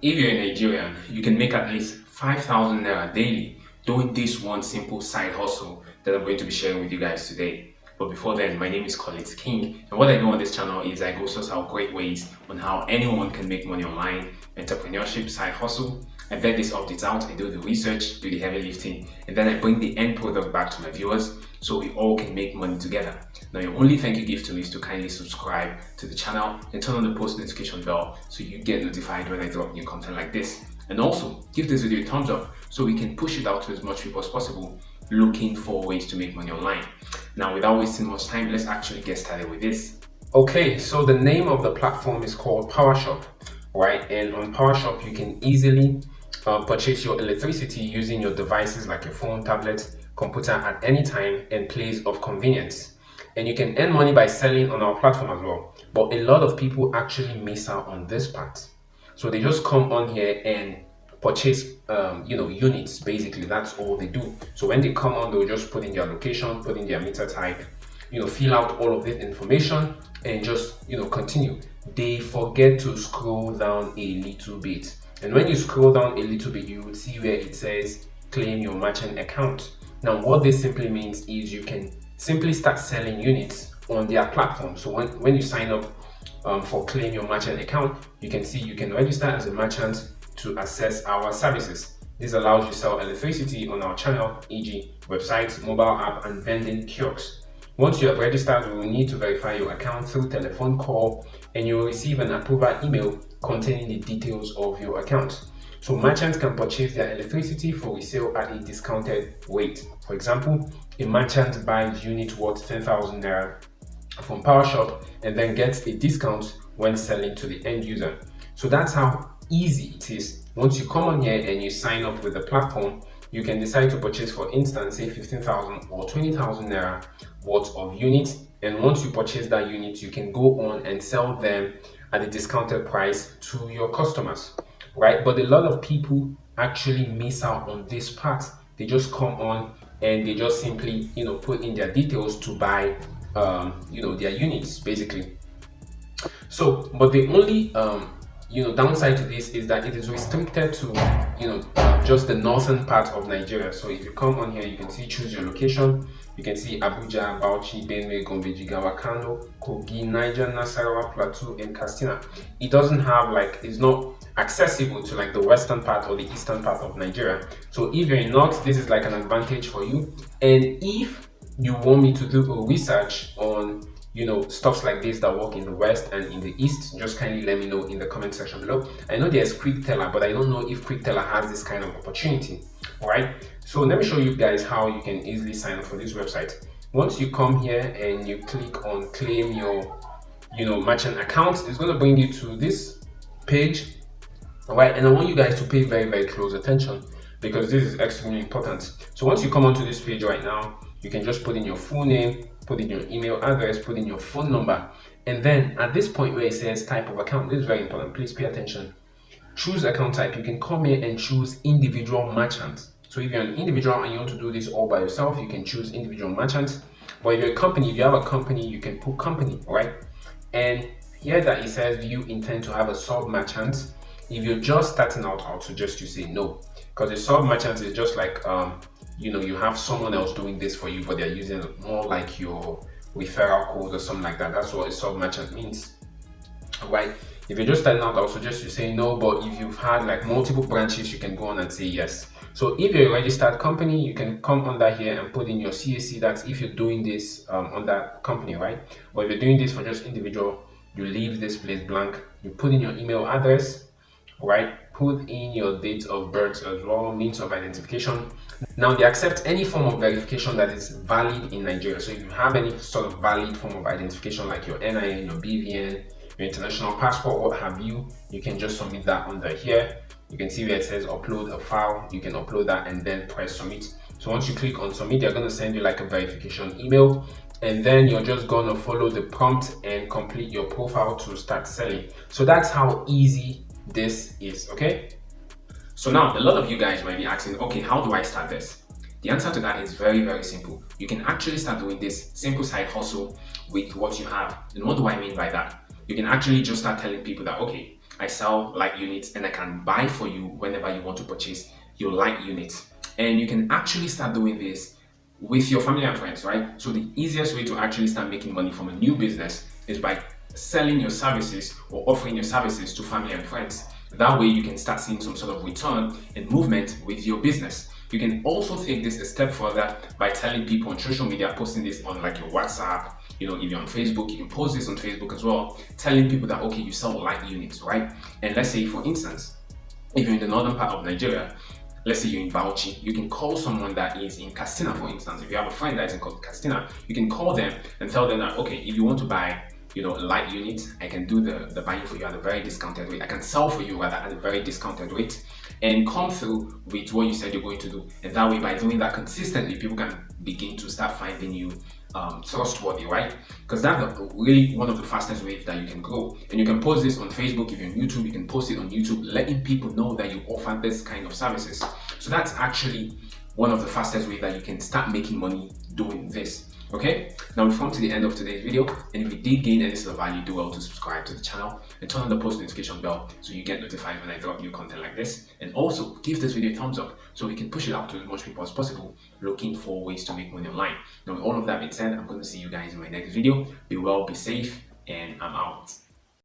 If you're a Nigerian, you can make at least 5,000 naira daily doing this one simple side hustle that I'm going to be sharing with you guys today. But before then, my name is Collins King, and what I do on this channel is I go source out great ways on how anyone can make money online, entrepreneurship, side hustle. I vet these updates out, I do the research, do the heavy lifting, and then I bring the end product back to my viewers so we all can make money together. Now, your only thank you gift to me is to kindly subscribe to the channel and turn on the post notification bell so you get notified when I drop new content like this. And also, give this video a thumbs up so we can push it out to as much people as possible looking for ways to make money online. Now, without wasting much time, let's actually get started with this. Okay, so the name of the platform is called PowerShop, right? And on PowerShop, you can easily purchase your electricity using your devices like your phone, tablet, computer at any time and place of convenience. And you can earn money by selling on our platform as well. But a lot of people actually miss out on this part. So they just come on here and purchase units. Basically, that's all they do. So when they come on, they'll just put in their location, put in their meter type, fill out all of this information and just continue. They forget to scroll down a little bit. And when you scroll down a little bit, you will see where it says claim your merchant account. Now, what this simply means is you can simply start selling units on their platform. So when you sign up for claim your merchant account, you can see you can register as a merchant to access our services. This allows you to sell electricity on our channel, e.g. websites, mobile app, and vending kiosks. Once you have registered, we will need to verify your account through telephone call, and you will receive an approval email containing the details of your account. So merchants can purchase their electricity for resale at a discounted rate. For example, a merchant buys unit worth 10,000 naira from PowerShop and then gets a discount when selling to the end user. So that's how easy it is. Once you come on here and you sign up with the platform, you can decide to purchase, for instance, say 15,000 or 20,000 naira worth of units. And once you purchase that unit, you can go on and sell them at a discounted price to your customers, right? But a lot of people actually miss out on this part. They just come on and they just simply, put in their details to buy, their units, basically. So, but the only downside to this is that it is restricted to just the northern part of Nigeria. So if you come on here, you can see choose your location. You can see Abuja, Bauchi, Benue, Gombe, Jigawa, Kano, Kogi, Niger, Nasarawa, Plateau, and Katsina. It doesn't have it's not accessible to the western part or the eastern part of Nigeria. So if you're in north, this is an advantage for you. And if you want me to do a research on stuffs like this that work in the west and in the east, just kindly let me know in the comment section below. I know there's QuickTeller, but I don't know if QuickTeller has this kind of opportunity. All right, so let me show you guys how you can easily sign up for this website. Once you come here and you click on claim your merchant account, it's going to bring you to this page. All right, and I want you guys to pay very, very close attention because this is extremely important. So once you come onto this page right now, you can just put in your full name, put in your email address, put in your phone number, and then at this point where it says type of account, this is very important, please pay attention. Choose account type. You can come here and choose individual merchant. So if you're an individual and you want to do this all by yourself, you can choose individual merchant. But if you're a company, if you have a company, you can put company, right? And here that it says, do you intend to have a sub merchant? If you're just starting out, I'll suggest you say no, because a sub merchant is just you have someone else doing this for you, but they're using more like your referral code or something like that. That's what a sub merchant means, right? If you're just starting out, I'll suggest you say no, but if you've had multiple branches, you can go on and say yes. So if you're a registered company, you can come under here and put in your CAC. That's if you're doing this under company, right? Or if you're doing this for just individual, you leave this place blank. You put in your email address, right? Put in your date of birth as well, means of identification. Now they accept any form of verification that is valid in Nigeria. So if you have any sort of valid form of identification like your NIN, your BVN, your international passport, what have you, you can just submit that under here. You can see where it says upload a file. You can upload that and then press submit. So once you click on submit, they're going to send you a verification email, and then you're just going to follow the prompt and complete your profile to start selling. So that's how easy this is. Okay, so now a lot of you guys might be asking, okay, how do I start this? The answer to that is very, very simple. You can actually start doing this simple side hustle with what you have. And what do I mean by that? You can actually just start telling people that, okay, I sell light units, and I can buy for you whenever you want to purchase your light units. And you can actually start doing this with your family and friends, right? So the easiest way to actually start making money from a new business is by selling your services or offering your services to family and friends. That way you can start seeing some sort of return and movement with your business. You can also take this a step further by telling people on social media, posting this on like your WhatsApp, if you're on Facebook, you can post this on Facebook as well, telling people that, okay, you sell light units, right? And let's say, for instance, if you're in the northern part of Nigeria, let's say you're in Bauchi, you can call someone that is in Castina, for instance. If you have a friend that is in Castina, you can call them and tell them that, okay, if you want to buy, a light unit, I can do the buying for you at a very discounted rate. I can sell for you rather at a very discounted rate and come through with what you said you're going to do. And that way, by doing that consistently, people can begin to start finding you trustworthy, right? Because that's really one of the fastest ways that you can grow. And you can post this on Facebook. If you're on YouTube, you can post it on YouTube, letting people know that you offer this kind of services. So that's actually one of the fastest ways that you can start making money doing this. Okay, now we've come to the end of today's video, and if you did gain any sort of value, do well to subscribe to the channel and turn on the post notification bell so you get notified when I drop new content like this. And also give this video a thumbs up so we can push it out to as much people as possible looking for ways to make money online. Now with all of that being said, I'm going to see you guys in my next video. Be well, be safe, and I'm out.